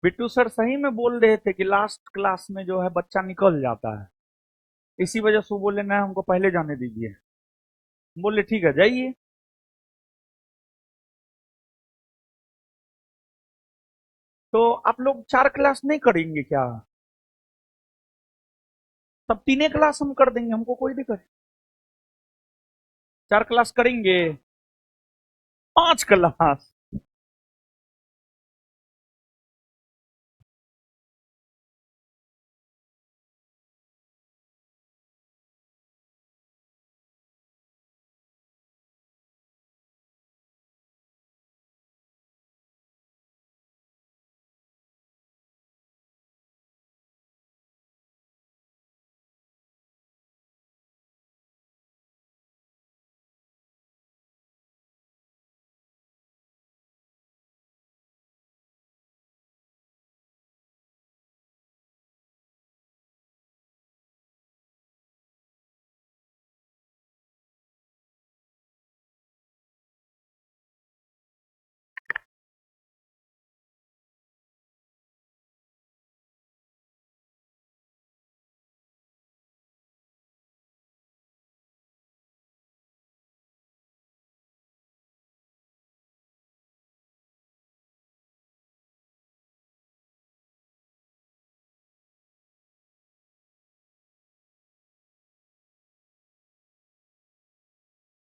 Bittu sir सही में बोल रहे थे कि लास्ट क्लास में जो है बच्चा निकल जाता है। इसी वजह से वो बोले ना हमको पहले जाने दीजिए। बोले ठीक है जाइए। तो आप लोग 4 क्लास नहीं करेंगे क्या? तब 3 क्लास हम कर देंगे, हमको कोई दिक्कत। 4 क्लास करेंगे। 5 क्लास।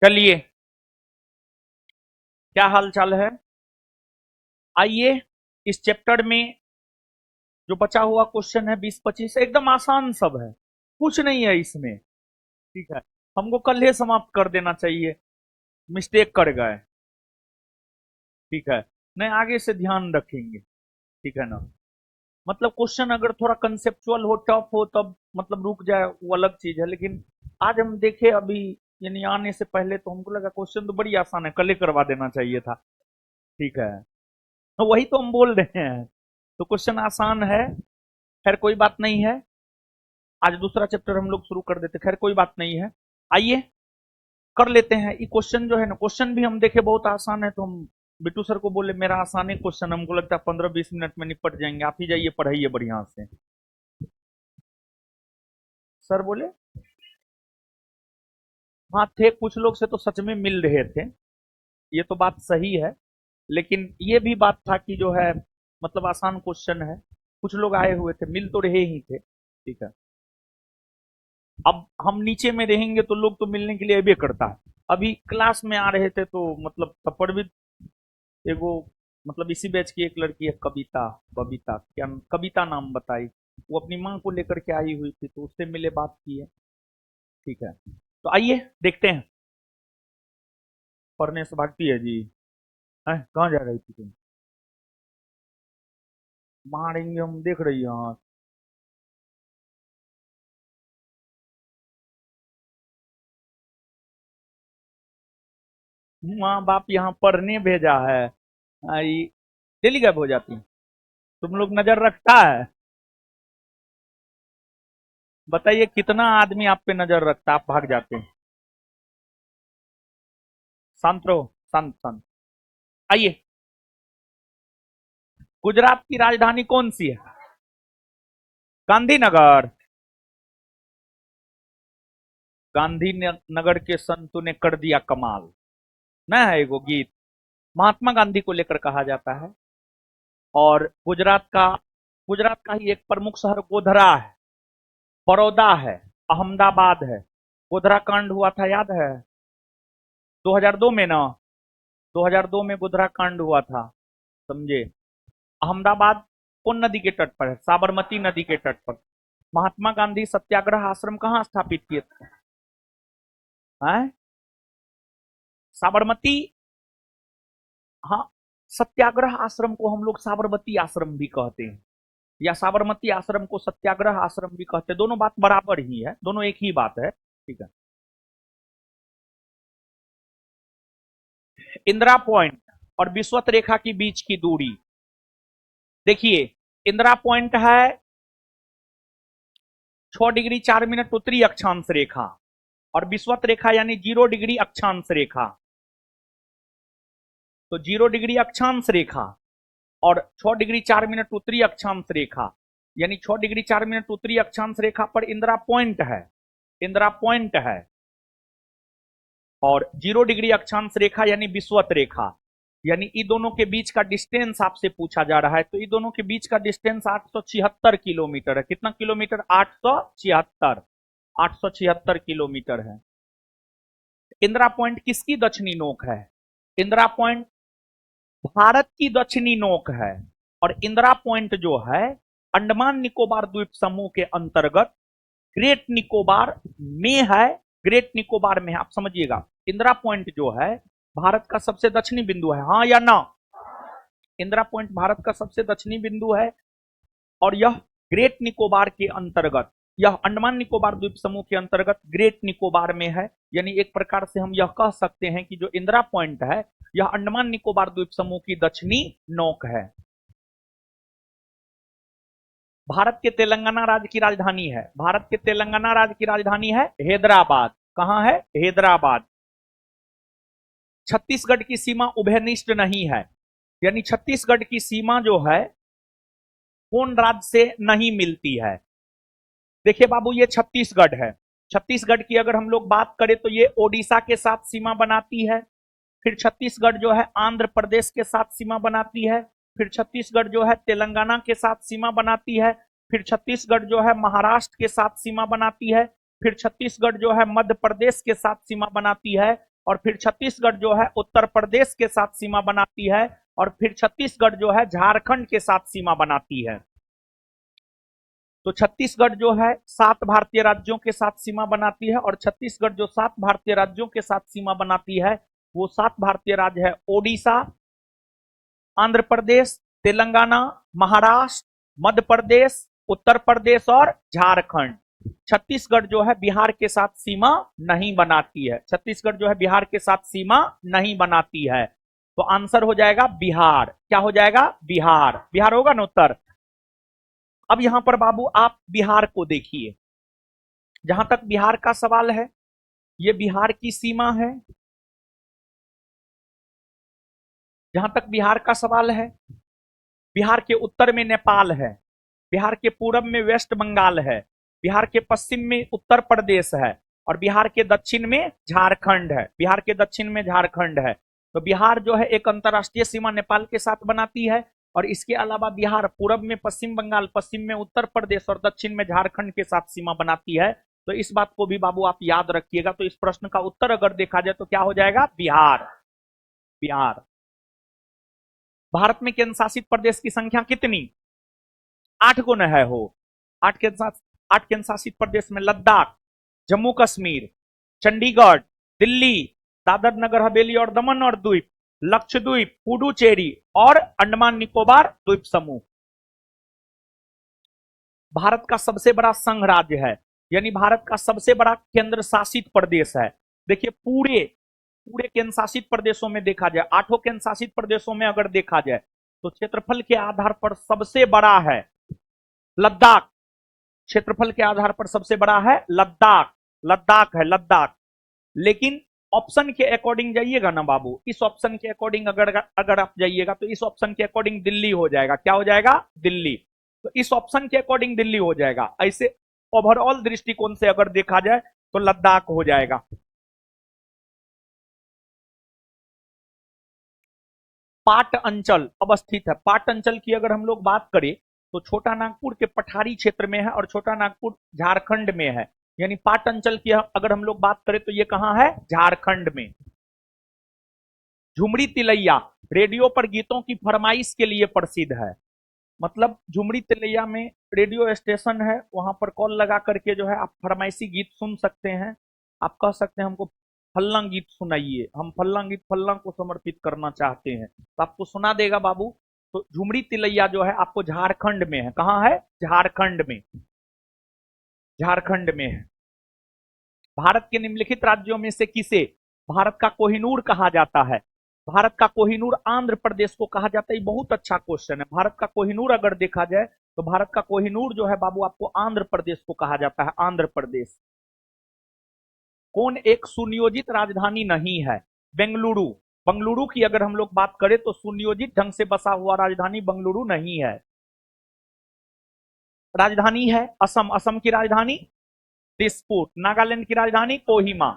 चलिए, क्या हाल चाल है? आइए, इस चैप्टर में जो बचा हुआ क्वेश्चन है 20-25 एकदम आसान सब है। कुछ नहीं है इसमें। ठीक है। हमको कल ही समाप्त कर देना चाहिए। मिस्टेक कर गए। ठीक है। नहीं, आगे से ध्यान रखेंगे। ठीक है ना? मतलब क्वेश्चन अगर थोड़ा कंसेप्चुअल हो, टफ हो, तब मतलब रुक जाए वो अलग चीज है, लेकिन आज हम देखे अभी, यानी आने से पहले तो हमको लगा क्वेश्चन तो बड़ी आसान है, कल ही करवा देना चाहिए था। ठीक है। तो वही तो हम बोल रहे हैं। तो क्वेश्चन आसान है। खैर कोई बात नहीं है। आज दूसरा चैप्टर हम लोग शुरू कर देते, खैर कोई बात नहीं है। आइए कर लेते हैं। ये क्वेश्चन जो है ना, क्वेश्चन भी हम देखे बहुत आसान है, तो हम बिट्टू सर को बोले मेरा आसान है क्वेश्चन, हमको लगता है 15-20 मिनट में निपट जाएंगे, आप ही जाइए पढ़ाइए बढ़िया से। सर बोले हाँ थे कुछ लोग से तो सच में मिल रहे थे। ये तो बात सही है। लेकिन ये भी बात था कि जो है मतलब आसान क्वेश्चन है। कुछ लोग आए हुए थे, मिल तो रहे ही थे। ठीक है। अब हम नीचे में रहेंगे तो लोग तो मिलने के लिए अबे करता है। अभी क्लास में आ रहे थे तो मतलब थप्पड़ भी एगो, मतलब इसी बैच की एक लड़की है कविता, बबीता क्या, कविता नाम बताई। वो अपनी माँ को लेकर के आई हुई थी, तो उससे मिले, बात की है। ठीक है। तो आइए देखते हैं। पढ़ने से भागती है जी। कहाँ जा रही थी तुम? मारेंगे हम, देख रही हो? हाँ। माँ बाप यहाँ पढ़ने भेजा है। आई डेली गायब हो जाती है। तुम लोग नजर रखता है? बताइए कितना आदमी आप पे नजर रखता है, आप भाग जाते हैं। शांत रहो। शांत शांत। आइए। गुजरात की राजधानी कौन सी है? गांधीनगर। गांधी नगर के संतों ने कर दिया कमाल। न है एगो गीत, महात्मा गांधी को लेकर कहा जाता है। और गुजरात का ही एक प्रमुख शहर गोधरा है, बड़ौदा है, अहमदाबाद है। गोधरा कांड हुआ था, याद है? 2002 में ना, 2002 में गोधरा कांड हुआ था। समझे? अहमदाबाद कौन नदी के तट पर है? साबरमती नदी के तट पर। महात्मा गांधी सत्याग्रह आश्रम कहाँ स्थापित किए थे? हैं? साबरमती। हाँ। सत्याग्रह आश्रम को हम लोग साबरमती आश्रम भी कहते हैं, या साबरमती आश्रम को सत्याग्रह आश्रम भी कहते हैं। दोनों बात बराबर ही है, दोनों एक ही बात है। ठीक है। इंदिरा पॉइंट और विषुवत रेखा के बीच की दूरी देखिए। इंदिरा पॉइंट है 6 डिग्री 4 मिनट उत्तरी अक्षांश रेखा, और विषुवत रेखा यानी 0 डिग्री अक्षांश रेखा। तो 0 डिग्री अक्षांश रेखा और 6 डिग्री 4 मिनट उत्तरी अक्षांश रेखा, यानी 6 डिग्री 4 मिनट उत्तरी अक्षांश रेखा पर इंदिरा पॉइंट है, इंदिरा पॉइंट है। और 0 डिग्री अक्षांश रेखा यानी विषुवत रेखा, यानी इन दोनों के बीच का डिस्टेंस आपसे पूछा जा रहा है, तो इन दोनों के बीच का डिस्टेंस 876 किलोमीटर है। कितना किलोमीटर? 876, 876 किलोमीटर है। इंदिरा पॉइंट किसकी दक्षिणी नोक है? इंदिरा पॉइंट भारत की दक्षिणी नोक है। और इंदिरा पॉइंट जो है अंडमान निकोबार द्वीप समूह के अंतर्गत ग्रेट निकोबार में है, ग्रेट निकोबार में है। आप समझिएगा, इंदिरा पॉइंट जो है भारत का सबसे दक्षिणी बिंदु है, हाँ या ना? इंदिरा पॉइंट भारत का सबसे दक्षिणी बिंदु है और यह ग्रेट निकोबार के अंतर्गत, यह अंडमान निकोबार द्वीप समूह के अंतर्गत ग्रेट निकोबार में है। यानी एक प्रकार से हम यह कह सकते हैं कि जो इंदिरा पॉइंट है यह अंडमान निकोबार द्वीप समूह की दक्षिणी नोक है। भारत के तेलंगाना राज्य की राजधानी है, भारत के तेलंगाना राज्य की राजधानी है हैदराबाद। कहां है? हैदराबाद। छत्तीसगढ़ की सीमा उभयनिष्ठ नहीं है, यानी छत्तीसगढ़ की सीमा जो है कौन राज्य से नहीं मिलती है? देखिए बाबू, ये छत्तीसगढ़ है। छत्तीसगढ़ की अगर हम लोग बात करें तो ये ओडिशा के साथ सीमा बनाती है। फिर छत्तीसगढ़ जो है आंध्र प्रदेश के साथ सीमा बनाती है। फिर छत्तीसगढ़ जो है तेलंगाना के साथ सीमा बनाती है। फिर छत्तीसगढ़ जो है महाराष्ट्र के साथ सीमा बनाती है। फिर छत्तीसगढ़ जो है मध्य प्रदेश के साथ सीमा बनाती है। और फिर छत्तीसगढ़ जो है उत्तर प्रदेश के साथ सीमा बनाती है। और फिर छत्तीसगढ़ जो है झारखंड के साथ सीमा बनाती है। तो छत्तीसगढ़ जो है 7 भारतीय राज्यों के साथ सीमा बनाती है और छत्तीसगढ़ जो 7 भारतीय राज्यों के साथ सीमा बनाती है वो 7 भारतीय राज्य है ओडिशा, आंध्र प्रदेश, तेलंगाना, महाराष्ट्र, मध्य प्रदेश, उत्तर प्रदेश और झारखंड। छत्तीसगढ़ जो है बिहार के साथ सीमा नहीं बनाती है, छत्तीसगढ़ जो है बिहार के साथ सीमा नहीं बनाती है। तो आंसर हो जाएगा बिहार। क्या हो जाएगा? बिहार। बिहार होगा ना उत्तर। अब यहां पर बाबू आप बिहार को देखिए, जहां तक बिहार का सवाल है ये बिहार की सीमा है। जहां तक बिहार का सवाल है, बिहार के उत्तर में नेपाल है, बिहार के पूरब में वेस्ट बंगाल है, बिहार के पश्चिम में उत्तर प्रदेश है और बिहार के दक्षिण में झारखंड है। बिहार के दक्षिण में झारखंड है। तो बिहार जो है एक अंतरराष्ट्रीय सीमा नेपाल के साथ बनाती है और इसके अलावा बिहार पूरब में पश्चिम बंगाल, पश्चिम में उत्तर प्रदेश और दक्षिण में झारखंड के साथ सीमा बनाती है। तो इस बात को भी बाबू आप याद रखिएगा। तो इस प्रश्न का उत्तर अगर देखा जाए तो क्या हो जाएगा? बिहार। बिहार। भारत में केंद्र शासित प्रदेश की संख्या कितनी? 8 गुना है हो। 8 केंद्र शासित प्रदेश में लद्दाख, जम्मू कश्मीर, चंडीगढ़, दिल्ली, दादर नगर हवेली और दमन और द्वीप, लक्षद्वीप, पुडुचेरी और अंडमान निकोबार द्वीप समूह। भारत का सबसे बड़ा संघ राज्य है, यानी भारत का सबसे बड़ा केंद्र शासित प्रदेश है। देखिए पूरे पूरे केंद्र शासित प्रदेशों में देखा जाए, 8 केंद्र शासित प्रदेशों में अगर देखा जाए तो क्षेत्रफल के आधार पर सबसे बड़ा है लद्दाख। क्षेत्रफल के आधार पर सबसे बड़ा है लद्दाख, लद्दाख है लद्दाख। लेकिन ऑप्शन के अकॉर्डिंग जाइएगा ना बाबू, इस ऑप्शन के अकॉर्डिंग अगर आप जाइएगा तो इस ऑप्शन के अकॉर्डिंग दिल्ली हो जाएगा। क्या हो जाएगा? दिल्ली। तो इस ऑप्शन के अकॉर्डिंग दिल्ली हो जाएगा। ऐसे ओवरऑल दृष्टिकोण से अगर देखा जाए तो लद्दाख हो जाएगा। पाट अंचल अवस्थित है। पाट अंचल की अगर हम लोग बात करें तो छोटा नागपुर के पठारी क्षेत्र में है और छोटा नागपुर झारखंड में है। यानी पाट अंचल की अगर हम लोग बात करें तो ये कहां है? झारखंड में। झुमरी तिलैया रेडियो पर गीतों की फरमाइश के लिए प्रसिद्ध है। मतलब झुमरी तिलैया में रेडियो स्टेशन है, वहां पर कॉल लगा करके जो है आप फरमाइशी गीत सुन सकते हैं। आप कह सकते हैं हमको फल्ला गीत सुनाइए, हम फल्ला गीत फल्ला को समर्पित करना चाहते हैं, तो आपको सुना देगा बाबू। तो झुमरी तिलैया जो है आपको झारखंड में है। कहां है? झारखंड में। झारखंड में है। भारत के निम्नलिखित राज्यों में से किसे भारत का कोहिनूर कहा जाता है? भारत का कोहिनूर आंध्र प्रदेश को कहा जाता है। बहुत अच्छा क्वेश्चन है। भारत का कोहिनूर अगर देखा जाए तो भारत का कोहिनूर जो है बाबू आपको आंध्र प्रदेश को कहा जाता है। आंध्र प्रदेश। कौन एक सुनियोजित राजधानी नहीं है? बेंगलुरु, बंगलुरु की अगर हम लोग बात करें तो सुनियोजित ढंग से बसा हुआ राजधानी बंगलुरु नहीं है। राजधानी है असम, असम की राजधानी दिसपुर, नागालैंड की राजधानी कोहिमा,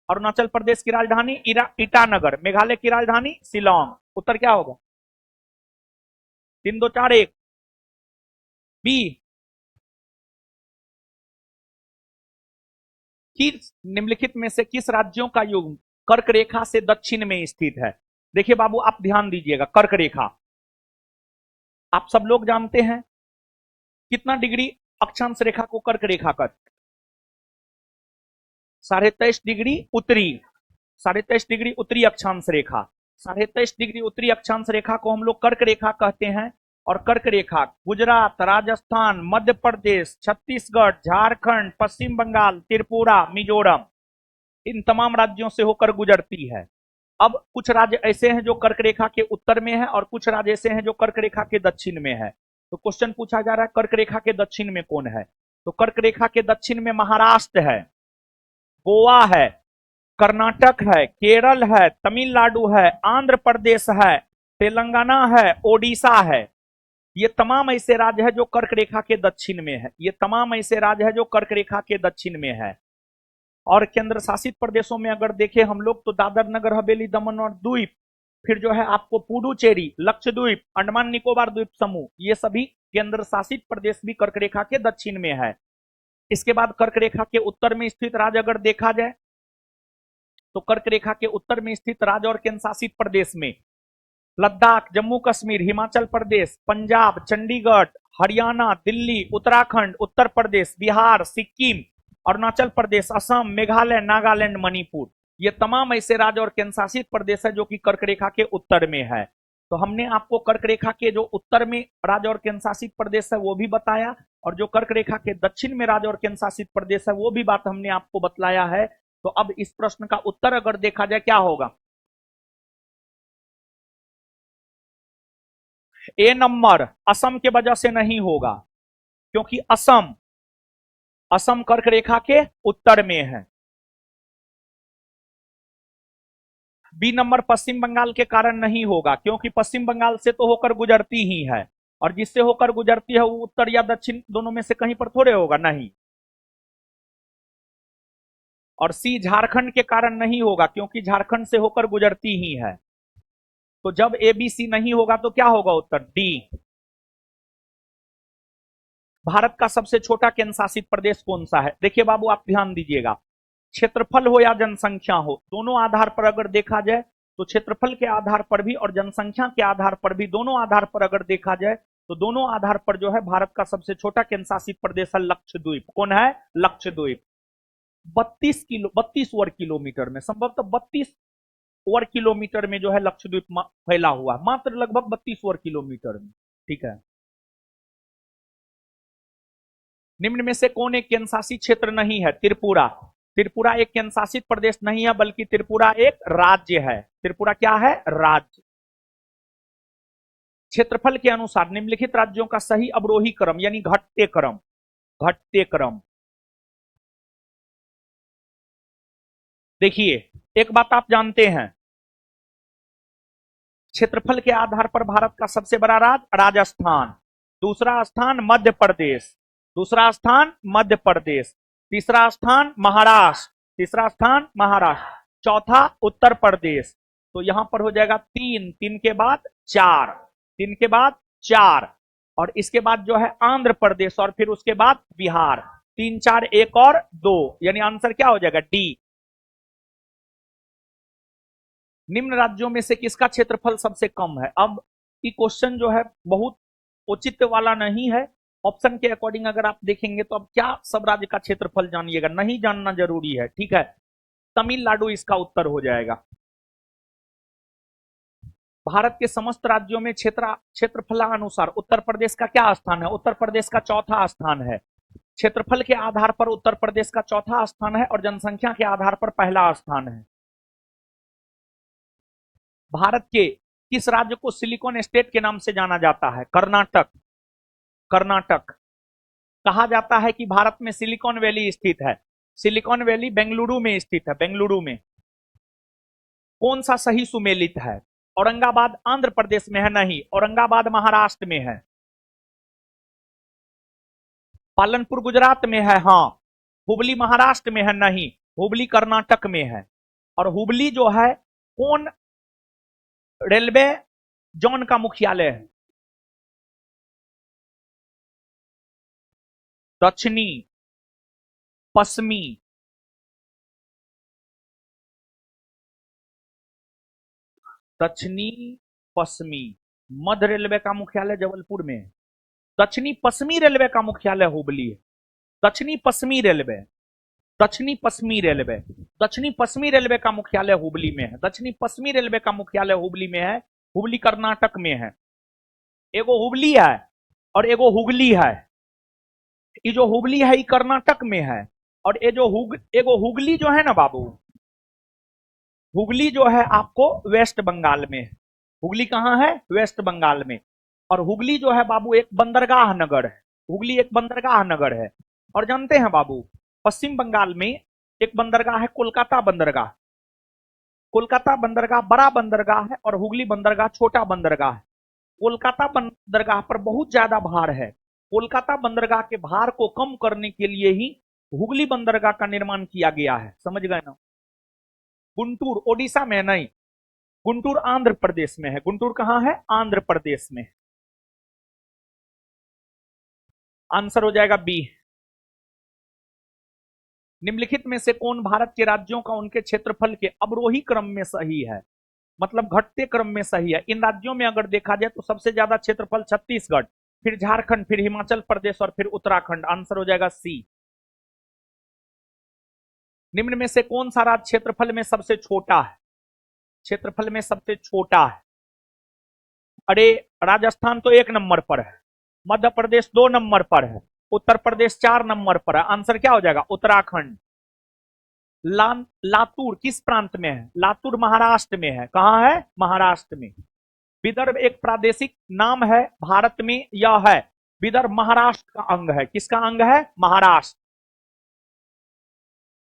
अरुणाचल प्रदेश की राजधानी ईटानगर, मेघालय की राजधानी शिलोंग। उत्तर क्या होगा? 3 2 4 1 बी। किस निम्नलिखित में से किस राज्यों का युग्म कर्क रेखा से दक्षिण में स्थित है? देखिए बाबू आप ध्यान दीजिएगा, कर्क रेखा आप सब लोग जानते हैं कितना डिग्री अक्षांश रेखा को कर्क रेखा कर? 23.5 डिग्री उत्तरी, 23.5 डिग्री उत्तरी अक्षांश रेखा, 23.5 डिग्री उत्तरी अक्षांश रेखा को हम लोग कर्क रेखा कहते हैं। और कर्क रेखा गुजरात, राजस्थान, मध्य प्रदेश, छत्तीसगढ़, झारखंड, पश्चिम बंगाल, त्रिपुरा, मिजोरम, इन तमाम राज्यों से होकर गुजरती है। अब कुछ राज्य ऐसे हैं जो कर्क रेखा के उत्तर में है और कुछ राज्य ऐसे हैं जो कर्क रेखा के दक्षिण में है। तो क्वेश्चन पूछा जा रहा है कर्क रेखा के दक्षिण में कौन है? तो कर्क रेखा के दक्षिण में महाराष्ट्र है, गोवा है, कर्नाटक है, केरल है, तमिलनाडु है, आंध्र प्रदेश है, तेलंगाना है, ओडिशा है। ये तमाम ऐसे राज्य है जो कर्क रेखा के दक्षिण में है। ये तमाम ऐसे राज्य है जो कर्क रेखा के दक्षिण में है। और केंद्र शासित प्रदेशों में अगर देखें हम लोग तो दादर नगर हवेली, दमन और द्वीप, फिर जो है आपको पुडुचेरी, लक्षद्वीप, अंडमान निकोबार द्वीप समूह, ये सभी केंद्र शासित प्रदेश भी कर्क रेखा के दक्षिण में है। इसके बाद कर्क रेखा के उत्तर में स्थित राज्य अगर देखा जाए तो कर्क रेखा के उत्तर में स्थित राज्य और केंद्र शासित प्रदेश में लद्दाख, जम्मू कश्मीर, हिमाचल प्रदेश, पंजाब, चंडीगढ़, हरियाणा, दिल्ली, उत्तराखंड, उत्तर प्रदेश, बिहार, सिक्किम, अरुणाचल प्रदेश, असम, मेघालय, नागालैंड, मणिपुर, ये तमाम ऐसे राज्य और केंद्र शासित प्रदेश है जो कि कर्क रेखा के उत्तर में है। तो हमने आपको कर्क रेखा के जो उत्तर में राज्य और केंद्र शासित प्रदेश है वो भी बताया, और जो कर्क रेखा के दक्षिण में राज्य और केंद्र शासित प्रदेश है वो भी बात हमने आपको बतलाया है। तो अब इस प्रश्न का उत्तर अगर देखा जाए क्या होगा? ए नंबर असम के वजह से नहीं होगा, क्योंकि असम असम कर्क रेखा के उत्तर में है। बी नंबर पश्चिम बंगाल के कारण नहीं होगा, क्योंकि पश्चिम बंगाल से तो होकर गुजरती ही है, और जिससे होकर गुजरती है वो उत्तर या दक्षिण दोनों में से कहीं पर थोड़े होगा, नहीं। और सी झारखंड के कारण नहीं होगा, क्योंकि झारखंड से होकर गुजरती ही है। तो जब ए बी सी नहीं होगा तो क्या होगा उत्तर? डी। भारत का सबसे छोटा केंद्र शासित प्रदेश कौन सा है? देखिए बाबू आप ध्यान दीजिएगा, क्षेत्रफल हो या जनसंख्या हो, दोनों आधार पर अगर देखा जाए तो क्षेत्रफल के आधार पर भी और जनसंख्या के आधार पर भी, दोनों आधार पर अगर देखा जाए तो दोनों आधार पर जो है भारत का सबसे छोटा केंद्र शासित प्रदेश है लक्षद्वीप। कौन है? लक्षद्वीप। 32 वर्ग किलोमीटर में, संभवतः 32 वर्ग किलोमीटर में जो है लक्षद्वीप फैला हुआ, मात्र लगभग 32 वर्ग किलोमीटर में। ठीक है। निम्न में से कौन एक केंद्र शासित क्षेत्र नहीं है? त्रिपुरा। त्रिपुरा एक केंद्र शासित प्रदेश नहीं है, बल्कि त्रिपुरा एक राज्य है। त्रिपुरा क्या है? राज्य। क्षेत्रफल के अनुसार निम्नलिखित राज्यों का सही अवरोही क्रम यानी घटते क्रम, घटते क्रम। देखिए एक बात आप जानते हैं, क्षेत्रफल के आधार पर भारत का सबसे बड़ा राज्य राजस्थान, दूसरा स्थान मध्य प्रदेश, दूसरा स्थान मध्य प्रदेश, तीसरा स्थान महाराष्ट्र, तीसरा स्थान महाराष्ट्र, चौथा उत्तर प्रदेश। तो यहां पर हो जाएगा 3, 3 के बाद 4, 3 के बाद 4, और इसके बाद जो है आंध्र प्रदेश, और फिर उसके बाद बिहार। 3 4 1 और 2, यानी आंसर क्या हो जाएगा? डी। निम्न राज्यों में से किसका क्षेत्रफल सबसे कम है? अब ये क्वेश्चन जो है बहुत औचित्य वाला नहीं है। ऑप्शन के अकॉर्डिंग अगर आप देखेंगे तो अब क्या सब राज्य का क्षेत्रफल जानिएगा? नहीं जानना जरूरी है, ठीक है। तमिलनाडु इसका उत्तर हो जाएगा। भारत के समस्त राज्यों में क्षेत्रफलानुसार उत्तर प्रदेश का क्या स्थान है? उत्तर प्रदेश का चौथा स्थान है। क्षेत्रफल के आधार पर उत्तर प्रदेश का चौथा स्थान है और जनसंख्या के आधार पर पहला स्थान है। भारत के किस राज्य को सिलिकॉन स्टेट के नाम से जाना जाता है? कर्नाटक। कर्नाटक। कहा जाता है कि भारत में सिलिकॉन वैली स्थित है। सिलिकॉन वैली बेंगलुरु में स्थित है, बेंगलुरु में। कौन सा सही सुमेलित है? औरंगाबाद आंध्र प्रदेश में है? नहीं। औरंगाबाद महाराष्ट्र में है। पालनपुर गुजरात में है? हाँ। हुबली महाराष्ट्र में है? नहीं। हुबली कर्नाटक में है। और हुबली जो है कौन रेलवे जोन का मुख्यालय है? दक्षिणी, पश्चिमी, दक्षिणी पश्चिमी। मध्य रेलवे का मुख्यालय जबलपुर में है। दक्षिणी पश्चिमी रेलवे का मुख्यालय हुबली है। दक्षिणी पश्चिमी रेलवे, दक्षिणी पश्चिमी रेलवे, दक्षिणी पश्चिमी रेलवे का मुख्यालय हुबली में है। दक्षिणी पश्चिमी रेलवे का मुख्यालय हुबली में है। हुबली कर्नाटक में है। एगो हुबली है और एगो हुगली है। ये जो हुबली है ये कर्नाटक में है। और ये जो एगो हुगली जो है ना बाबू, हुगली जो है आपको वेस्ट बंगाल में है। हुगली कहाँ है? वेस्ट बंगाल में। और हुगली जो है बाबू एक बंदरगाह नगर है। हुगली एक बंदरगाह नगर है। और जानते हैं बाबू, पश्चिम बंगाल में एक बंदरगाह है, कोलकाता बंदरगाह। कोलकाता बंदरगाह बड़ा बंदरगाह है और हुगली बंदरगाह छोटा बंदरगाह है। कोलकाता बंदरगाह पर बहुत ज्यादा भार है। कोलकाता बंदरगाह के भार को कम करने के लिए ही हुगली बंदरगाह का निर्माण किया गया है। समझ गए ना? गुंटूर ओडिशा में नहीं, गुंटूर आंध्र प्रदेश में है। गुंटूर कहां है? आंध्र प्रदेश में। आंसर हो जाएगा बी। निम्नलिखित में से कौन भारत के राज्यों का उनके क्षेत्रफल के अवरोही क्रम में सही है? मतलब घटते क्रम में सही है। इन राज्यों में अगर देखा जाए तो सबसे ज्यादा क्षेत्रफल छत्तीसगढ़, फिर झारखंड, फिर हिमाचल प्रदेश और फिर उत्तराखंड। आंसर हो जाएगा सी। निम्न में से कौन सा राज्य क्षेत्रफल में सबसे छोटा है? क्षेत्रफल में सबसे छोटा है? अरे राजस्थान तो 1 नंबर पर है, मध्य प्रदेश 2 नंबर पर है, उत्तर प्रदेश 4 नंबर पर है। आंसर क्या हो जाएगा? उत्तराखंड। लातूर किस प्रांत में है? लातूर महाराष्ट्र में है। कहां है? महाराष्ट्र में। विदर्भ एक प्रादेशिक नाम है भारत में, यह है विदर्भ महाराष्ट्र का अंग है। किसका अंग है? महाराष्ट्र।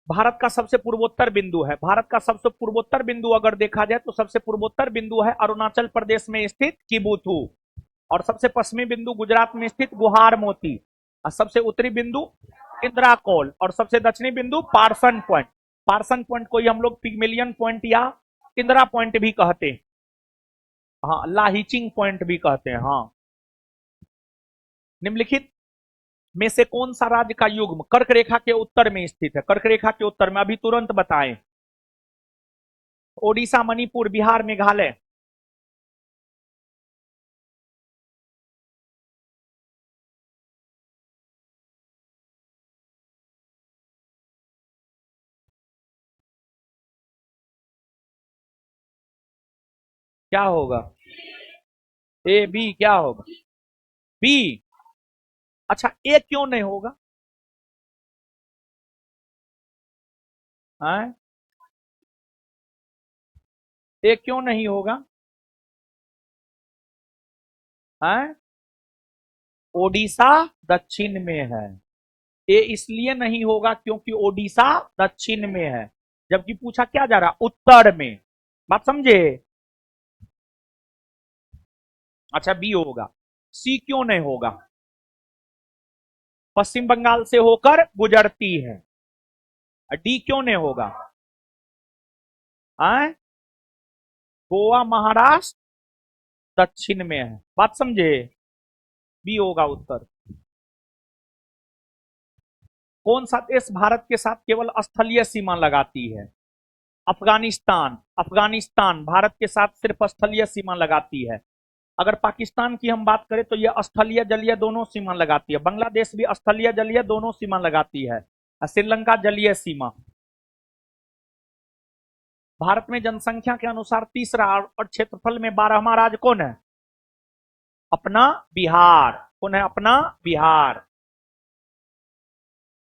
भारत का सबसे पूर्वोत्तर बिंदु है। भारत का सबसे पूर्वोत्तर बिंदु अगर देखा जाए तो सबसे पूर्वोत्तर बिंदु है अरुणाचल प्रदेश में स्थित किबुथु। और सबसे पश्चिमी बिंदु गुजरात में स्थित गुहार मोती। और सबसे उत्तरी बिंदु इंद्राकोल। और सबसे दक्षिणी बिंदु पार्सन पॉइंट। पार्सन पॉइंट को ही हम लोग पिग्मेलियन पॉइंट या इंदिरा पॉइंट भी कहते हैं। हाँ, लाहिचिंग पॉइंट भी कहते हैं। हाँ। निम्नलिखित में से कौन सा राज्य का युग्म कर्क रेखा के उत्तर में स्थित है? कर्क रेखा के उत्तर में, अभी तुरंत बताएं। ओडिशा, मणिपुर, बिहार, मेघालय। क्या होगा? ए बी क्या होगा? बी। अच्छा, ए क्यों नहीं होगा? है? ए क्यों नहीं होगा? है? ओडिशा दक्षिण में है। ये इसलिए नहीं होगा क्योंकि ओडिशा दक्षिण में है, जबकि पूछा क्या जा रहा? उत्तर में। बात समझे? अच्छा, बी होगा। सी क्यों नहीं होगा? पश्चिम बंगाल से होकर गुजरती है। डी क्यों नहीं होगा? है? गोवा महाराष्ट्र दक्षिण में है। बात समझे? बी होगा उत्तर। कौन सा देश भारत के साथ केवल स्थलीय सीमा लगाती है? अफगानिस्तान। अफगानिस्तान भारत के साथ सिर्फ स्थलीय सीमा लगाती है। अगर पाकिस्तान की हम बात करें तो यह स्थलीय जलीय दोनों सीमा लगाती है। बांग्लादेश भी स्थलीय जलीय दोनों सीमा लगाती है। श्रीलंका जलीय सीमा। भारत में जनसंख्या के अनुसार तीसरा और क्षेत्रफल में 12वां राज्य कौन है? अपना बिहार। कौन है? अपना बिहार।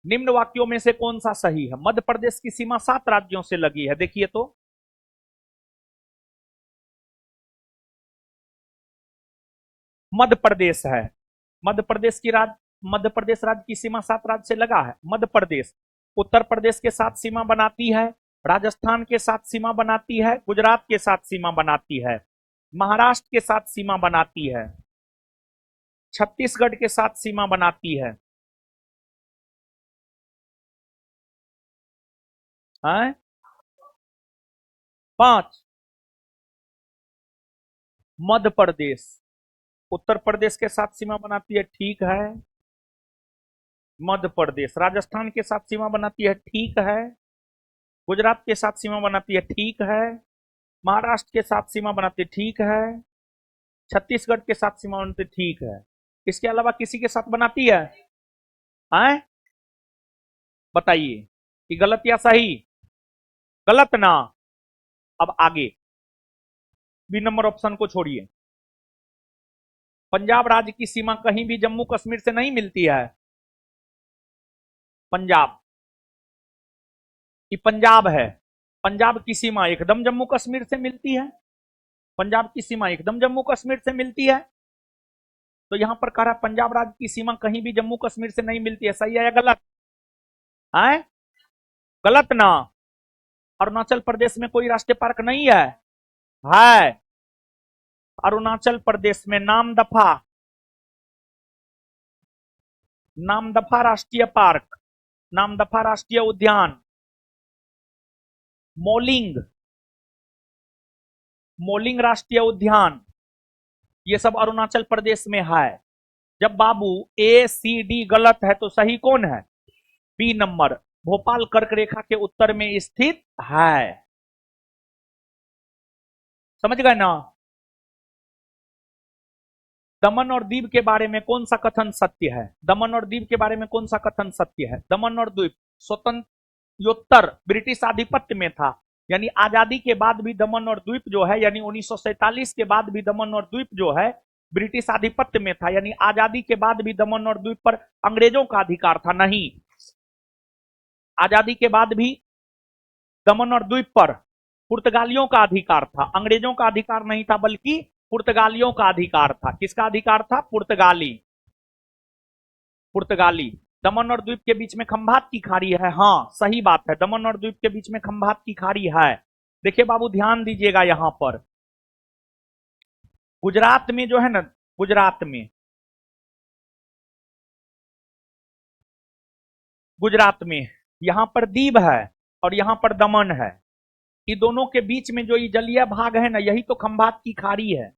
निम्न वाक्यों में से कौन सा सही है? मध्य प्रदेश की सीमा 7 राज्यों से लगी है। देखिए तो, मध्य प्रदेश है। मध्य प्रदेश राज्य की सीमा 7 राज्य से लगा है। मध्य प्रदेश उत्तर प्रदेश के साथ सीमा बनाती है। राजस्थान के साथ सीमा बनाती है, गुजरात के साथ सीमा बनाती है, महाराष्ट्र के साथ सीमा बनाती है, छत्तीसगढ़ के साथ सीमा बनाती है, हैं? 5। मध्य प्रदेश उत्तर प्रदेश के साथ सीमा बनाती है, ठीक है। मध्य प्रदेश राजस्थान के साथ सीमा बनाती है, ठीक है। गुजरात के साथ सीमा बनाती है, ठीक है। महाराष्ट्र के साथ सीमा बनाती है, ठीक है। छत्तीसगढ़ के साथ सीमा बनाती है, ठीक है। इसके अलावा किसी के साथ बनाती है? हैं? बताइए कि गलत या सही? गलत ना। अब आगे बी नंबर ऑप्शन को छोड़िए। पंजाब राज्य की सीमा कहीं भी जम्मू कश्मीर से नहीं मिलती है। पंजाब, ये पंजाब है, पंजाब की सीमा एकदम जम्मू कश्मीर से मिलती है। पंजाब की सीमा एकदम जम्मू कश्मीर से मिलती है। तो यहां पर कह रहा है पंजाब राज्य की सीमा कहीं भी जम्मू कश्मीर से नहीं मिलती है, सही है या गलत? है गलत ना। अरुणाचल प्रदेश में कोई राष्ट्रीय पार्क नहीं है? है। अरुणाचल प्रदेश में नामदफा राष्ट्रीय पार्क, नामदफा राष्ट्रीय उद्यान, मोलिंग, मोलिंग राष्ट्रीय उद्यान, ये सब अरुणाचल प्रदेश में है। जब बाबू ए सी डी गलत है तो सही कौन है? बी नंबर, भोपाल कर्क रेखा के उत्तर में स्थित है। समझ गए ना? दमन और दीव के बारे में कौन सा कथन सत्य है? दमन और दीव के बारे में कौन सा कथन सत्य है? दमन और द्वीप स्वतंत्रोत्तर ब्रिटिश आधिपत्य में था, यानी आजादी के बाद भी दमन और द्वीप जो है, यानी 1947 के बाद भी दमन और द्वीप जो है ब्रिटिश आधिपत्य में था, यानी आजादी के बाद भी दमन और द्वीप पर अंग्रेजों का अधिकार था। नहीं, आजादी के बाद भी दमन और द्वीप पर पुर्तगालियों का अधिकार था, अंग्रेजों का अधिकार नहीं था, बल्कि पुर्तगालियों का अधिकार था। किसका अधिकार था? पुर्तगाली, पुर्तगाली। दमन और द्वीप के बीच में खंभात की खाड़ी है, हाँ सही बात है, दमन और द्वीप के बीच में खंभात की खाड़ी है। देखिए बाबू ध्यान दीजिएगा, यहां पर गुजरात में जो है ना, गुजरात में यहां पर दीव है और यहां पर दमन है। ये दोनों के बीच में जो ये जलीय भाग है ना, यही तो खंभात की खाड़ी है,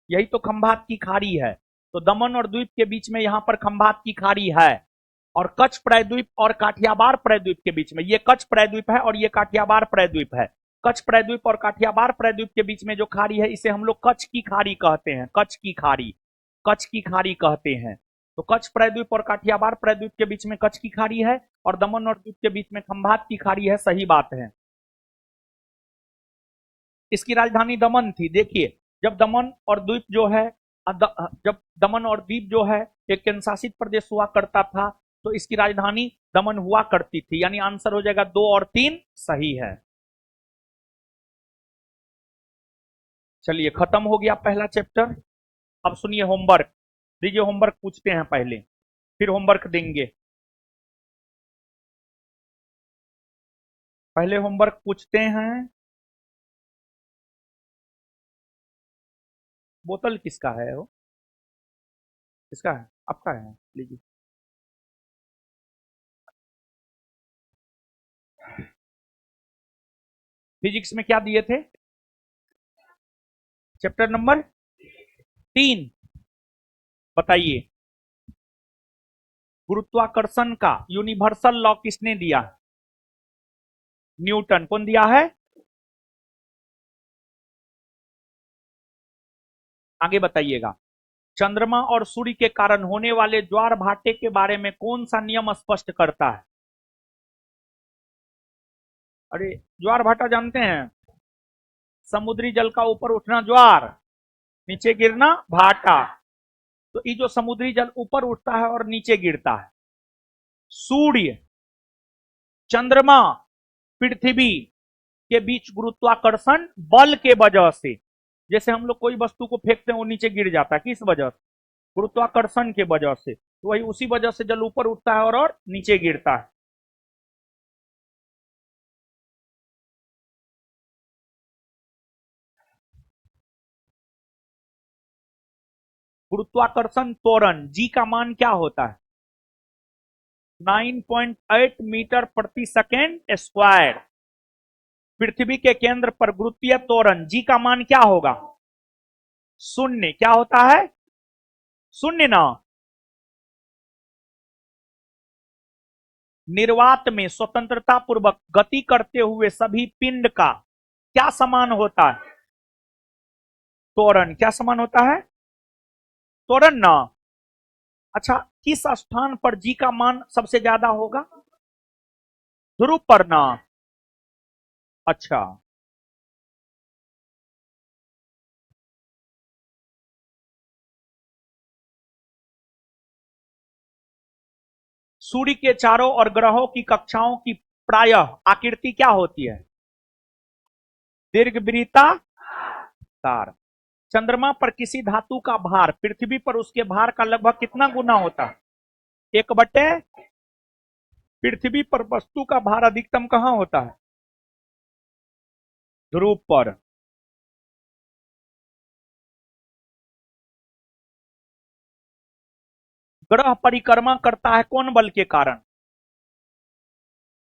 यही तो खंभात की खाड़ी है। तो दमन और द्वीप के बीच में यहां पर खंभात की खाड़ी है, और कच्छ प्रायद्वीप और काठियावाड़ प्रायद्वीप के बीच में, ये कच्छ प्रायद्वीप है और ये काठियावाड़ प्रायद्वीप है। कच्छ प्रायद्वीप और काठियावाड़ प्रायद्वीप के बीच में जो खाड़ी है, इसे हम लोग कच्छ की खाड़ी कहते हैं, कच्छ की खाड़ी, कच्छ की खाड़ी कहते हैं। तो कच्छ प्रायद्वीप और काठियावाड़ प्रायद्वीप के बीच में कच्छ की खाड़ी है, और दमन और द्वीप के बीच में खंभात की खाड़ी है, सही बात है। इसकी राजधानी दमन थी। देखिए जब दमन और द्वीप जो है, जब दमन और द्वीप जो है एक केंद्र शासित प्रदेश हुआ करता था, तो इसकी राजधानी दमन हुआ करती थी, यानी आंसर हो जाएगा 2 और 3 सही है। चलिए खत्म हो गया पहला चैप्टर। अब सुनिए होमवर्क, दीजिए होमवर्क पूछते हैं पहले, फिर होमवर्क देंगे। पहले होमवर्क पूछते हैं। बोतल किसका है? वो किसका है? आपका है, लीजिए। फिजिक्स में क्या दिए थे? Chapter number 3। बताइए गुरुत्वाकर्षण का यूनिवर्सल लॉ किसने दिया? न्यूटन। कौन दिया है? आगे बताइएगा। चंद्रमा और सूर्य के कारण होने वाले ज्वार भाटे के बारे में कौन सा नियम स्पष्ट करता है? अरे ज्वार भाटा जानते हैं? समुद्री जल का ऊपर उठना ज्वार, नीचे गिरना भाटा। तो ये जो समुद्री जल ऊपर उठता है और नीचे गिरता है, सूर्य, चंद्रमा, पृथ्वी के बीच गुरुत्वाकर्षण बल के वजह से, जैसे हम लोग कोई वस्तु को फेंकते हैं वो नीचे गिर जाता है, किस वजह से? गुरुत्वाकर्षण के वजह से। तो वही उसी वजह से जल ऊपर उठता है और नीचे गिरता है। गुरुत्वाकर्षण त्वरण जी का मान क्या होता है? 9.8 मीटर प्रति सेकेंड स्क्वायर। पृथ्वी के केंद्र पर गुरुत्वीय त्वरण जी का मान क्या होगा? शून्य। क्या होता है? शून्य ना। निर्वात में स्वतंत्रता पूर्वक गति करते हुए सभी पिंड का क्या समान होता है? त्वरण। क्या समान होता है? त्वरण ना। अच्छा, किस स्थान पर जी का मान सबसे ज्यादा होगा? ध्रुव पर ना। अच्छा, सूर्य के चारों ओर ग्रहों की कक्षाओं की प्रायः आकृति क्या होती है? दीर्घवृत्ताकार। चंद्रमा पर किसी धातु का भार पृथ्वी पर उसके भार का लगभग कितना गुना होता है? 1/। पृथ्वी पर वस्तु का भार अधिकतम कहां होता है? ध्रुव पर। ग्रह परिक्रमा करता है कौन बल के कारण?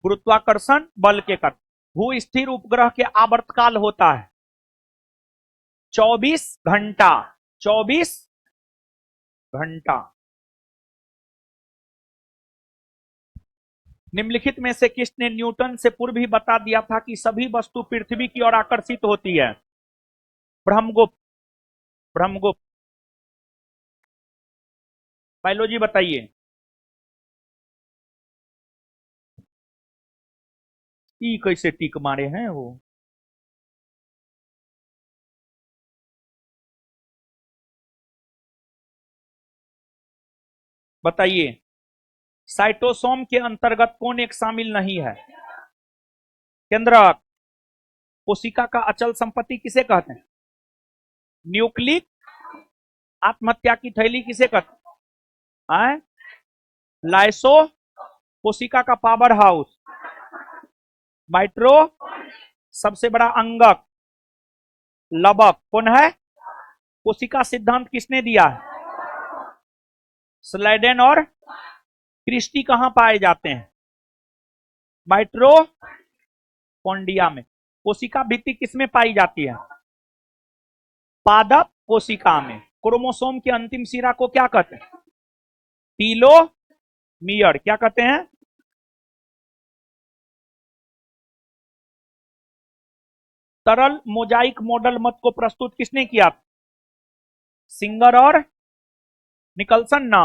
गुरुत्वाकर्षण बल के कारण। भू स्थिर उपग्रह के आवर्तकाल होता है 24 घंटा। 24 घंटा। निम्नलिखित में से किसने न्यूटन से पूर्व ही बता दिया था कि सभी वस्तु पृथ्वी की ओर आकर्षित होती है? ब्रह्मगुप्त। ब्रह्मगुप्त। बायोलॉजी बताइए। ई कैसे टिक मारे हैं वो? बताइए। साइटोसोम के अंतर्गत कौन एक शामिल नहीं है? केंद्रक। कोशिका का अचल संपत्ति किसे कहते हैं? न्यूक्लिक। आत्महत्या की थैली किसे कहते हैं? लाइसो। कोशिका का पावर हाउस। माइट्रो। सबसे बड़ा अंगक। लबक कौन है? कोशिका सिद्धांत किसने दिया है? स्लाइडेन और क्रिस्टी कहां पाए जाते हैं? माइट्रोकॉन्ड्रिया में। कोशिका भित्ति किसमें पाई जाती है? पादप कोशिका में। क्रोमोसोम के अंतिम सिरा को क्या कहते हैं? टीलोमियर। क्या कहते हैं? तरल मोजाइक मॉडल मत को प्रस्तुत किसने किया? सिंगर और निकलसन ना।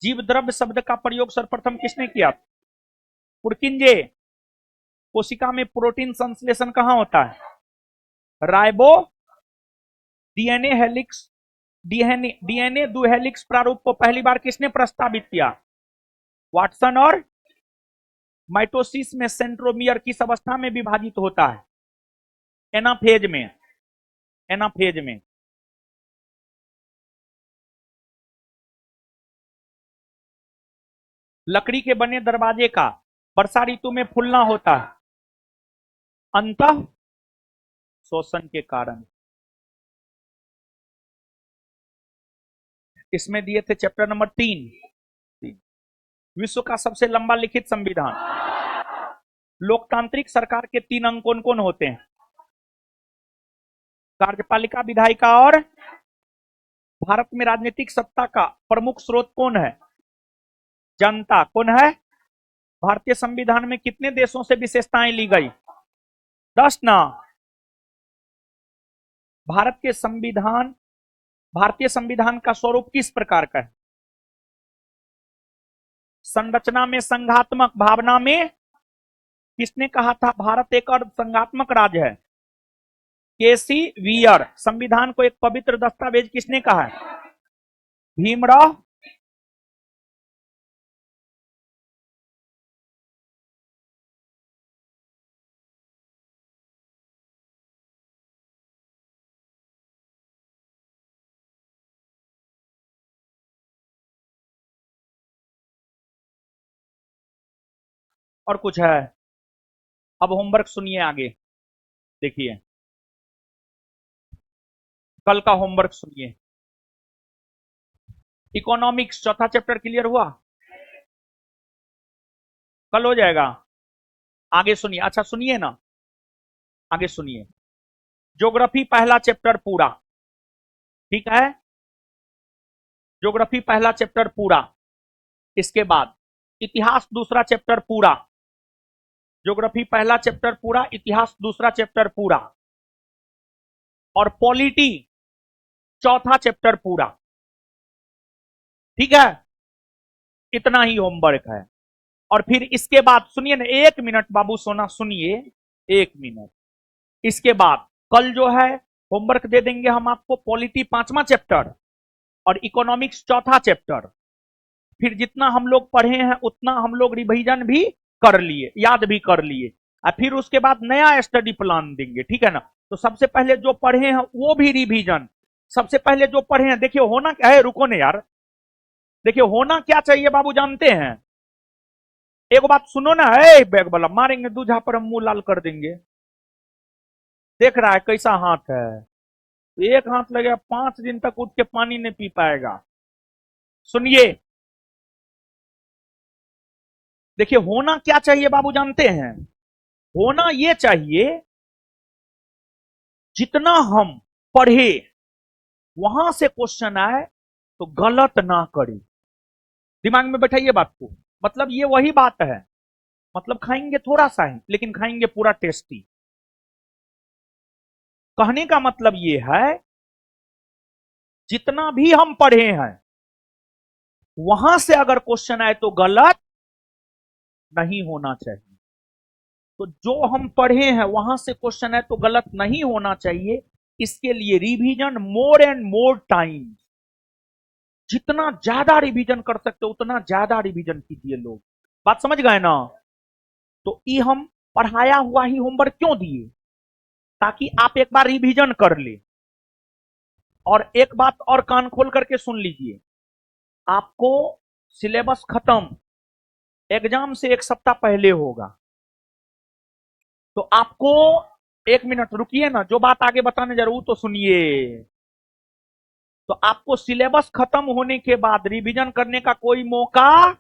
जीव द्रव्य शब्द का प्रयोग सर्वप्रथम किसने किया? पुरकिंजे। कोशिका में प्रोटीन संश्लेषण कहां होता है? राइबो। DNA helix. डीएनए दो हेलिक्स प्रारूप को पहली बार किसने प्रस्तावित किया? वाटसन। और माइटोसिस में सेंट्रोमियर किस अवस्था में विभाजित होता है? एनाफेज में। एनाफेज में। लकड़ी के बने दरवाजे का वर्षा ऋतु में फूलना होता है अंतः शोषण के कारण। इसमें दिए थे चैप्टर नंबर 3। विश्व का सबसे लंबा लिखित संविधान। लोकतांत्रिक सरकार के 3 अंग कौन कौन होते हैं? कार्यपालिका, विधायिका और। भारत में राजनीतिक सत्ता का प्रमुख स्रोत कौन है? जनता। कौन है? भारतीय संविधान में कितने देशों से विशेषताएं ली गई? 10 ना। भारत के संविधान भारतीय संविधान का स्वरूप किस प्रकार का है? संरचना में संघात्मक, भावना में। किसने कहा था भारत एक और संघात्मक राज्य है? केसी वियर। संविधान को एक पवित्र दस्तावेज किसने कहा है? भीमराव। और कुछ है? अब होमवर्क सुनिए आगे। देखिए कल का होमवर्क सुनिए। इकोनॉमिक्स चौथा चैप्टर क्लियर हुआ? कल हो जाएगा। आगे सुनिए, अच्छा सुनिए ना, आगे सुनिए। ज्योग्राफी पहला चैप्टर पूरा, ठीक है? ज्योग्राफी पहला चैप्टर पूरा। इसके बाद इतिहास दूसरा चैप्टर पूरा। ज्योग्राफी पहला चैप्टर पूरा, इतिहास दूसरा चैप्टर पूरा, और पॉलिटी चौथा चैप्टर पूरा। ठीक है, इतना ही होमवर्क है। और फिर इसके बाद सुनिए ना, 1 मिनट बाबू सोना सुनिए, 1 मिनट। इसके बाद कल जो है होमवर्क दे देंगे हम आपको, पॉलिटी पांचवा चैप्टर और इकोनॉमिक्स चौथा चैप्टर। फिर जितना हम लोग पढ़े हैं उतना हम लोग रिवीजन भी कर लिए, याद भी कर लिए, और फिर उसके बाद नया स्टडी प्लान देंगे, ठीक है ना? तो सबसे पहले जो पढ़े हैं वो भी रिवीजन। सबसे पहले जो पढ़े हैं, देखिए होना क्या है, रुको ने यार, देखिए होना क्या चाहिए बाबू जानते हैं? एक बात सुनो ना, है बैग वाला मारेंगे दूझा पर हम मुंह लाल कर देंगे। देख रहा है कैसा हाथ है? एक हाथ लगे 5 दिन तक उठ के पानी नहीं पी पाएगा। सुनिए, देखिए होना क्या चाहिए बाबू जानते हैं? होना ये चाहिए जितना हम पढ़े वहां से क्वेश्चन आए तो गलत ना करें। दिमाग में बैठाइए बात को, मतलब ये वही बात है, मतलब खाएंगे थोड़ा सा ही लेकिन खाएंगे पूरा टेस्टी। कहने का मतलब ये है जितना भी हम पढ़े हैं वहां से अगर क्वेश्चन आए तो गलत नहीं होना चाहिए। तो जो हम पढ़े हैं वहां से क्वेश्चन आए तो गलत नहीं होना चाहिए। इसके लिए revision more and more time, जितना ज्यादा रिवीजन कर सकते उतना ज्यादा रिवीजन कीजिए लोग। बात समझ गए ना? तो ये हम पढ़ाया हुआ ही होमवर्क क्यों दिए? ताकि आप एक बार रिवीजन कर ले। और एक बात और कान खोल करके सुन लीजिए, आपको सिलेबस खत्म एग्जाम से 1 सप्ताह पहले होगा। तो आपको 1 मिनट रुकिए ना, जो बात आगे बताने जा रहा हूं तो सुनिए। तो आपको सिलेबस खत्म होने के बाद रिवीजन करने का कोई मौका,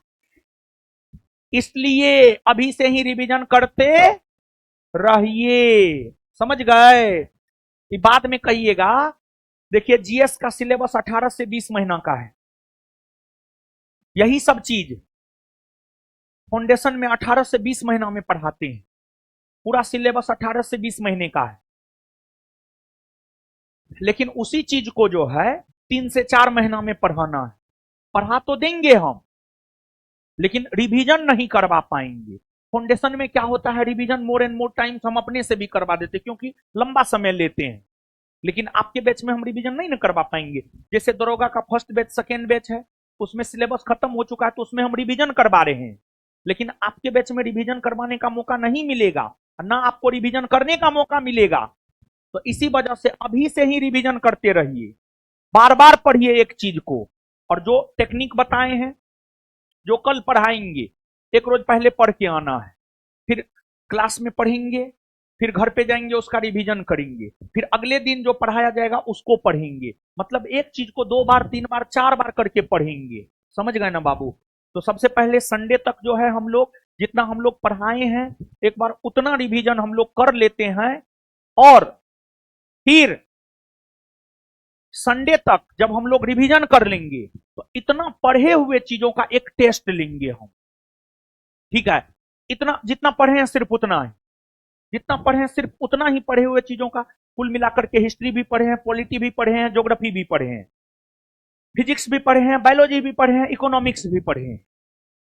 इसलिए अभी से ही रिवीजन करते रहिए। समझ गए? ये बाद में कहिएगा। देखिए जीएस का सिलेबस 18 से 20 महीना का है। यही सब चीज फाउंडेशन में 18 से 20 महीना में पढ़ाते हैं। पूरा सिलेबस 18 से 20 महीने का है। लेकिन उसी चीज को जो है 3 से 4 महीना में पढ़ाना है। पढ़ा तो देंगे हम, लेकिन रिवीजन नहीं करवा पाएंगे। फाउंडेशन में क्या होता है, revision more and more times हम अपने से भी करवा देते क्योंकि लंबा समय लेते हैं। लेकिन आपके बैच में हम रिवीजन नहीं ना करवा पाएंगे। जैसे दरोगा का फर्स्ट बैच सेकेंड बैच है, उसमें सिलेबस खत्म हो चुका है तो उसमें हम रिवीजन करवा रहे हैं। लेकिन आपके बैच में रिवीजन करवाने का मौका नहीं मिलेगा, ना आपको रिवीजन करने का मौका मिलेगा। तो इसी वजह से अभी से ही रिवीजन करते रहिए, बार बार पढ़िए एक चीज को। और जो टेक्निक बताए हैं, जो कल पढ़ाएंगे, एक रोज पहले पढ़ के आना है, फिर क्लास में पढ़ेंगे, फिर घर पे जाएंगे उसका रिवीजन करेंगे, फिर अगले दिन जो पढ़ाया जाएगा उसको पढ़ेंगे। मतलब एक चीज को 2 बार 3 बार 4 बार करके पढ़ेंगे। समझ गए ना बाबू? तो सबसे पहले संडे तक जो है हम लोग जितना हम लोग पढ़ाए हैं एक बार उतना रिवीजन हम लोग कर लेते हैं। और फिर संडे तक जब हम लोग रिवीजन कर लेंगे तो इतना पढ़े हुए चीजों का एक टेस्ट लेंगे हम। ठीक है, इतना जितना पढ़े हैं सिर्फ उतना है, जितना पढ़े हैं सिर्फ उतना ही पढ़े हुए चीजों का। कुल मिलाकर के हिस्ट्री भी पढ़े हैं, पॉलिटी भी पढ़े हैं, ज्योग्राफी भी पढ़े हैं, फिजिक्स भी पढ़े हैं, बायोलॉजी भी पढ़े हैं, इकोनॉमिक्स भी पढ़े हैं।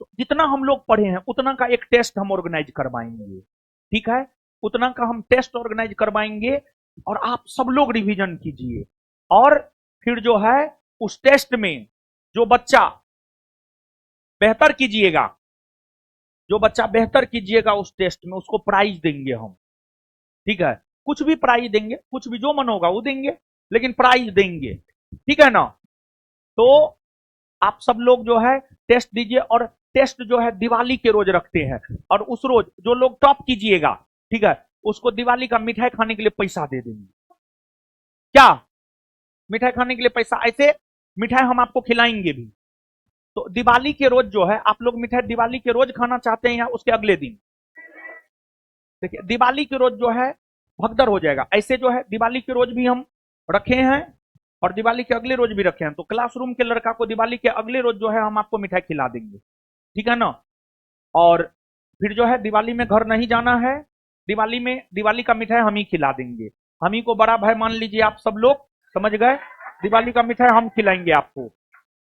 तो जितना हम लोग पढ़े हैं उतना का एक टेस्ट हम ऑर्गेनाइज करवाएंगे। ठीक है, उतना का हम टेस्ट ऑर्गेनाइज करवाएंगे और आप सब लोग रिवीजन कीजिए। और फिर जो है उस टेस्ट में जो बच्चा बेहतर कीजिएगा, जो बच्चा बेहतर कीजिएगा उस टेस्ट में उसको प्राइज देंगे हम। ठीक है, कुछ भी प्राइज देंगे, कुछ भी जो मन होगा वो देंगे, लेकिन प्राइज देंगे। ठीक है ना? तो आप सब लोग जो है टेस्ट दीजिए। और टेस्ट जो है दिवाली के रोज रखते हैं, और उस रोज जो लोग टॉप कीजिएगा, ठीक है, उसको दिवाली का मिठाई खाने के लिए पैसा दे देंगे। क्या? मिठाई खाने के लिए पैसा, ऐसे मिठाई हम आपको खिलाएंगे भी। तो दिवाली के रोज जो है, आप लोग मिठाई दिवाली के रोज खाना चाहते हैं या उसके अगले दिन? देखिए, दिवाली के रोज जो है भगदड़ हो जाएगा। ऐसे जो है दिवाली के रोज भी हम रखे हैं और दिवाली के अगले रोज भी रखे हैं। तो क्लासरूम के लड़का को दिवाली के अगले रोज जो है हम आपको मिठाई खिला देंगे, ठीक है ना। और फिर जो है दिवाली में घर नहीं जाना है, दिवाली में दिवाली का मिठाई हम ही खिला देंगे। हम ही को बड़ा भाई मान लीजिए आप सब लोग, समझ गए? दिवाली का मिठाई हम खिलाएंगे आपको।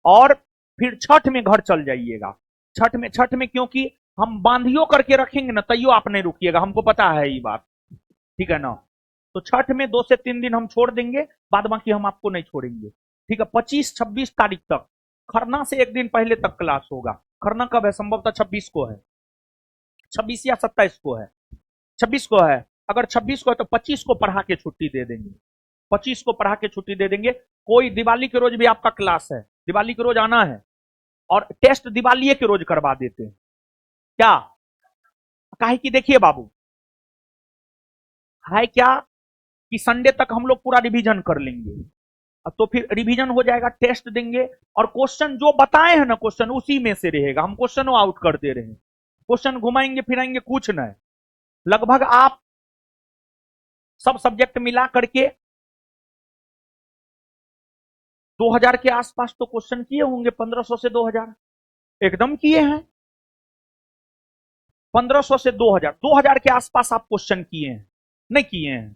और फिर छठ में घर चल जाइएगा। छठ में क्योंकि हम बांधियो करके रखेंगे ना, तैयो आप नहीं रुकिएगा, हमको पता है ये बात, ठीक है ना। तो छठ में 2 से 3 दिन हम छोड़ देंगे, बाद बाकी हम आपको नहीं छोड़ेंगे, ठीक है। 25-26 तारीख तक, खरना से एक दिन पहले तक क्लास होगा। खरना कब है? संभवतः 26 को है, 26 या 27 को है, 26 को है। अगर 26 को है तो 25 को पढ़ा के छुट्टी दे देंगे, 25 को पढ़ा के छुट्टी दे देंगे। कोई दिवाली के रोज भी आपका क्लास है, दिवाली के रोज आना है। और टेस्ट दिवाली के रोज करवा देते हैं। क्या? काहे कि देखिए बाबू, है क्या कि संडे तक हम लोग पूरा रिवीजन कर लेंगे, तो फिर रिवीजन हो जाएगा, टेस्ट देंगे और क्वेश्चन जो बताए हैं ना, क्वेश्चन उसी में से रहेगा। हम क्वेश्चन आउट कर दे रहे हैं, क्वेश्चन घुमाएंगे फिराएंगे कुछ नहीं। लगभग आप सब सब्जेक्ट मिला करके 2000 के आसपास तो क्वेश्चन किए होंगे, 1500 से 2000 एकदम किए हैं। 1500 से 2000, 2000 के आसपास आप क्वेश्चन किए हैं, नहीं किए हैं?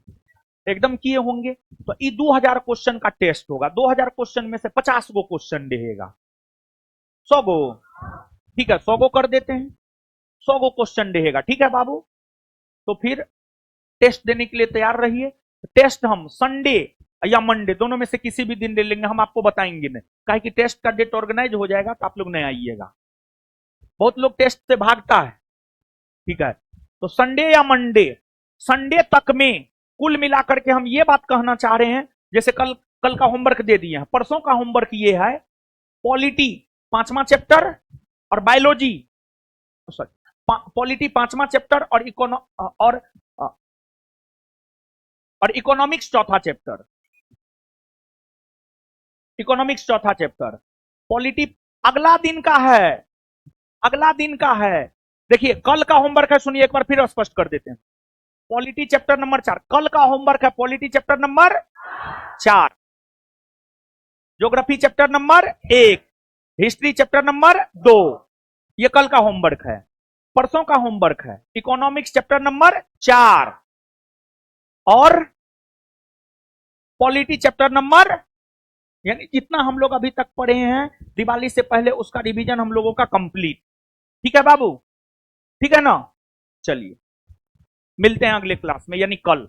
एकदम किए होंगे। तो ये 2000 क्वेश्चन का टेस्ट होगा। 2000 क्वेश्चन में से 50 गो क्वेश्चन रहेगा, 100 गो, ठीक है, 100 गो कर देते हैं, 100 गो क्वेश्चन रहेगा, ठीक है बाबू। तो फिर टेस्ट देने के लिए तैयार रहिए। टेस्ट हम संडे या मंडे दोनों में से किसी भी दिन ले लेंगे, हम आपको बताएंगे नहीं, काहे कि टेस्ट का डेट ऑर्गेनाइज हो जाएगा तो आप लोग नहीं आइएगा। बहुत लोग टेस्ट से भागता है, ठीक है। तो संडे या मंडे, संडे तक में कुल मिलाकर के हम ये बात कहना चाह रहे हैं, जैसे कल का होमवर्क दे दिए हैं, परसों का होमवर्क ये है, पॉलिटी 5वां चैप्टर और बायोलॉजी, पॉलिटी 5वां चैप्टर और इकोनॉमिक्स चौथा चैप्टर, इकोनॉमिक्स चौथा चैप्टर। पॉलिटी अगला दिन का है, अगला दिन का है। देखिए कल का होमवर्क है, सुनिए एक बार फिर स्पष्ट कर देते हैं। पॉलिटी चैप्टर नंबर 4 कल का होमवर्क है, polity chapter number 4, geography chapter number 1, history chapter number 2, ये कल का होमवर्क है। परसों का होमवर्क है इकोनॉमिक्स चैप्टर नंबर 4 और पॉलिटी चैप्टर नंबर, यानी जितना हम लोग अभी तक पढ़े हैं दिवाली से पहले उसका रिवीजन हम लोगों का कंप्लीट, ठीक है बाबू, ठीक है ना। चलिए मिलते हैं अगले क्लास में, यानी कल।